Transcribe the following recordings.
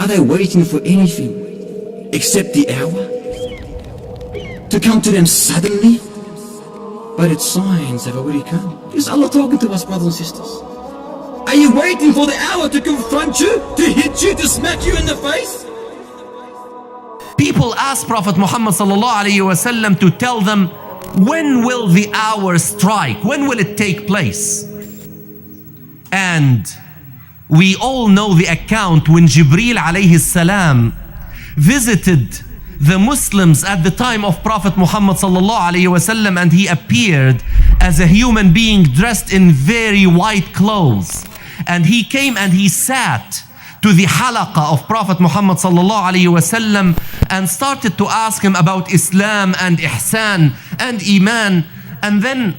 Are they waiting for anything except the hour to come to them suddenly? But its signs have already come. Is Allah talking to us, brothers and sisters? Are you waiting for the hour to confront you, to hit you, to smack you in the face? People ask Prophet Muhammad ﷺ to tell them, when will the hour strike? When will it take place? And we all know the account when Jibreel alayhi salam visited the Muslims at the time of Prophet Muhammad ﷺ, and he appeared as a human being dressed in very white clothes. And he came and he sat to the halaqah of Prophet Muhammad ﷺ and started to ask him about Islam and Ihsan and Iman. And then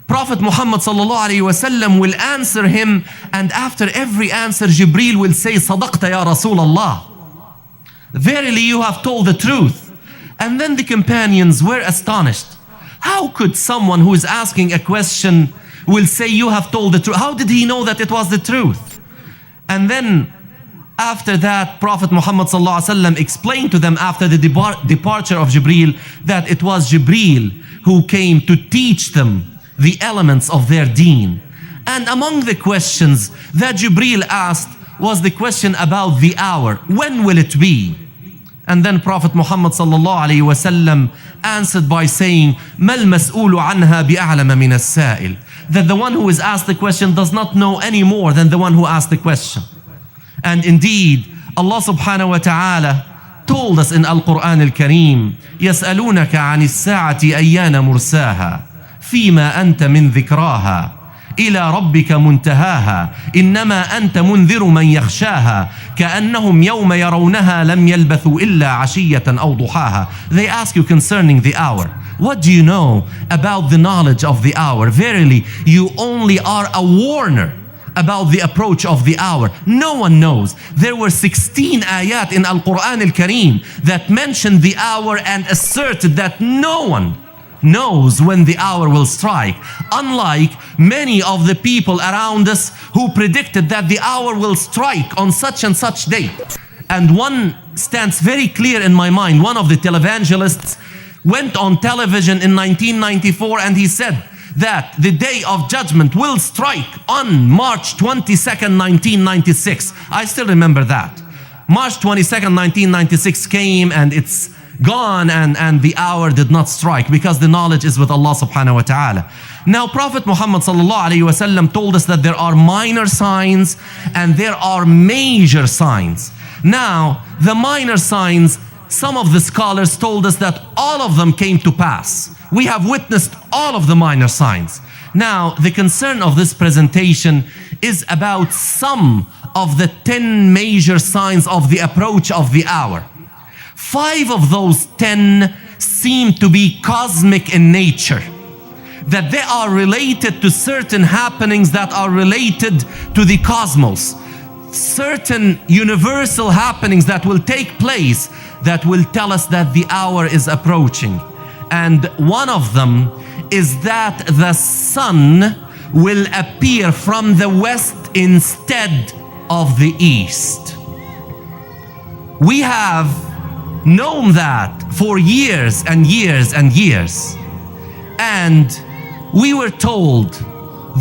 Prophet Muhammad ﷺ will answer him, and after every answer Jibreel will say, Sadaqta ya Rasulallah, verily you have told the truth. And then the companions were astonished. How could someone who is asking a question will say you have told the truth? How did he know that it was the truth? And then after that, Prophet Muhammad ﷺ explained to them after the departure of Jibreel that it was Jibreel who came to teach them the elements of their deen. And among the questions that Jibreel asked was the question about the hour. When will it be? And then Prophet Muhammad ﷺ answered by saying, Mal mas'ulu anha bi'a'lama min as-sa'il. That the one who is asked the question does not know any more than the one who asked the question. And indeed, Allah subhanahu wa ta'ala told us in Al-Qur'an Al-Kareem, يَسْأَلُونَكَ عَنِ السَّاعَةِ أَيَّانَ مُرْسَاهَا فِيمَا أَنْتَ مِنْ ذِكْرَاهَا إِلَى رَبِّكَ مُنْتَهَاهَا إِنَّمَا أَنْتَ مُنْذِرُ مَنْ يَخْشَاهَا كَأَنَّهُمْ يَوْمَ يَرَوْنَهَا لَمْ يَلْبَثُوا إِلَّا عَشِيَّةً أَوْ ضُحَاهَا. They ask you concerning the hour. What do you know about the knowledge of the hour? Verily, you only are a warner about the approach of the hour. No one knows. There were 16 ayat in Al-Qur'an Al-Kareem that mentioned the hour and asserted that no one knows when the hour will strike. Unlike many of the people around us who predicted that the hour will strike on such and such date. And one stands very clear in my mind. One of the televangelists went on television in 1994 and he said that the day of judgment will strike on March 22nd, 1996. I still remember that. March 22nd, 1996 came and it's gone, and the hour did not strike because the knowledge is with Allah subhanahu wa ta'ala. Now Prophet Muhammad sallallahu alayhi wa sallam told us that there are minor signs and there are major signs. Now the minor signs, some of the scholars told us that all of them came to pass. We have witnessed all of the minor signs. Now the concern of this presentation is about some of the 10 major signs of the approach of the hour. 5 of those 10 seem to be cosmic in nature, that they are related to certain happenings that are related to the cosmos, certain universal happenings that will take place that will tell us that the hour is approaching. And one of them is that the sun will appear from the west instead of the east. We have known that for years and years and years. And we were told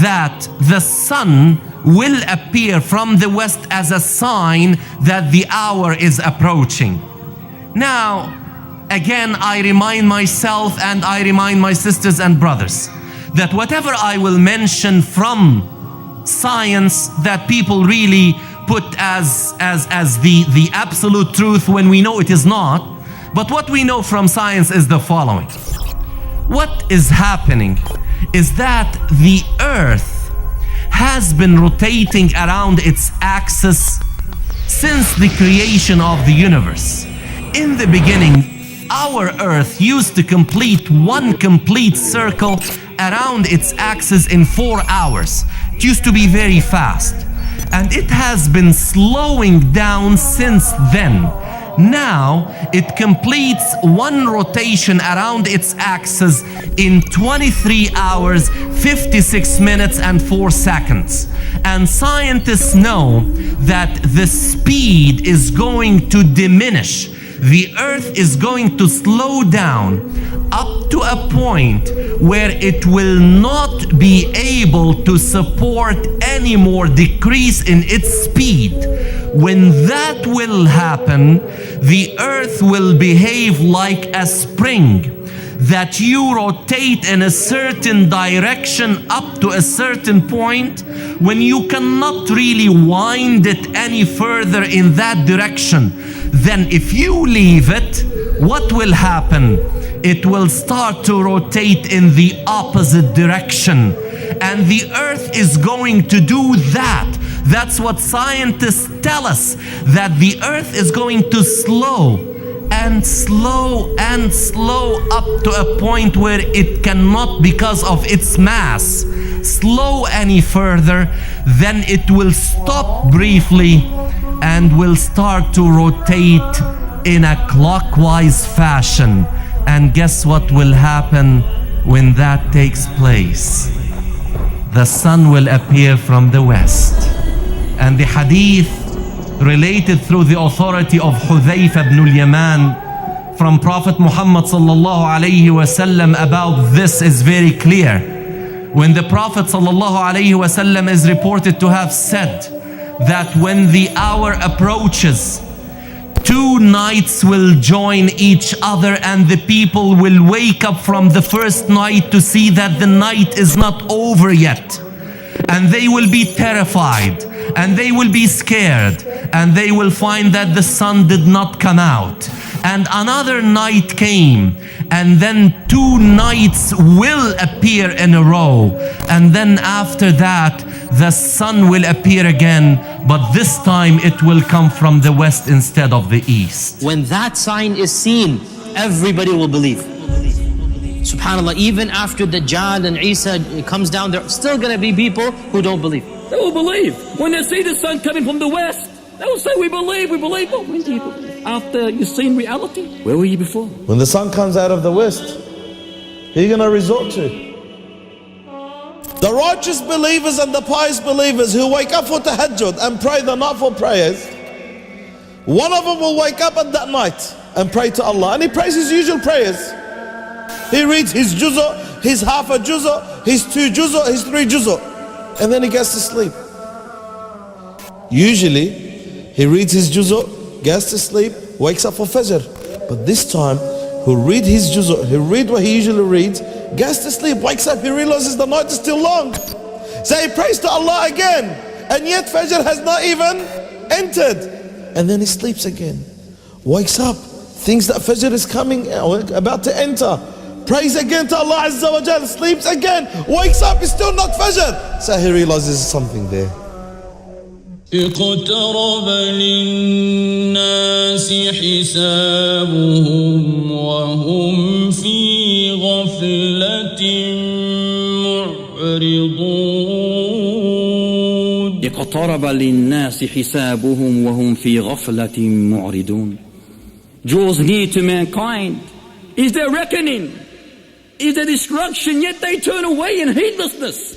that the sun will appear from the west as a sign that the hour is approaching. Now, again, I remind myself and I remind my sisters and brothers that whatever I will mention from science that people really put as the absolute truth when we know it is not. But what we know from science is the following. What is happening is that the earth has been rotating around its axis since the creation of the universe. In the beginning, our earth used to complete one complete circle around its axis in 4 hours. It used to be very fast. And it has been slowing down since then. Now it completes one rotation around its axis in 23 hours, 56 minutes and 4 seconds. And scientists know that the speed is going to diminish. The earth is going to slow down up to a point where it will not be able to support any more decrease in its speed. When that will happen, the earth will behave like a spring that you rotate in a certain direction up to a certain point when you cannot really wind it any further in that direction. Then if you leave it, what will happen? It will start to rotate in the opposite direction. And the earth is going to do that. That's what scientists tell us, that the earth is going to slow and slow and slow up to a point where it cannot, because of its mass, slow any further. Then it will stop briefly and will start to rotate in a clockwise fashion. And guess what will happen when that takes place? The sun will appear from the west. And the hadith related through the authority of Hudhayfa ibn al-Yaman from Prophet Muhammad sallallahu alayhi wasallam about this is very clear. When the Prophet sallallahu alayhi wasallam is reported to have said that when the hour approaches, 2 nights will join each other and the people will wake up from the first night to see that the night is not over yet. And they will be terrified and they will be scared and they will find that the sun did not come out. And another night came, and then 2 nights will appear in a row. And then after that, the sun will appear again, but this time it will come from the west instead of the east. When that sign is seen, everybody will believe. SubhanAllah, even after Dajjal and Isa comes down, there are still going to be people who don't believe. They will believe. When they see the sun coming from the west, they will say, we believe, we believe. But when do you believe? After you've seen reality? Where were you before? When the sun comes out of the west, who are you going to resort to? The righteous believers and the pious believers who wake up for tahajjud and pray the nightfall prayers, one of them will wake up at that night and pray to Allah, and he prays his usual prayers. He reads his juz'ah, his half a juz'ah, his 2 juz'ah, his 3 juz'ah, and then he gets to sleep. Usually he reads his juz'ah, gets to sleep, wakes up for fajr. But this time he'll read his juz'ah, he'll read what he usually reads, gets to sleep, wakes up, he realizes the night is still long. So he prays to Allah again, and yet fajr has not even entered. And then he sleeps again, wakes up, thinks that fajr is coming, about to enter, prays again to Allah Azza wa Jal, sleeps again, wakes up, it's still not fajr. So he realizes something there. اقترب للناس حسابهم وهم في غفلة معرضون. اقترب للناس حسابهم وهم في غفلة معرضون. Draws near to mankind. Is their reckoning? Is their destruction? Yet they turn away in heedlessness.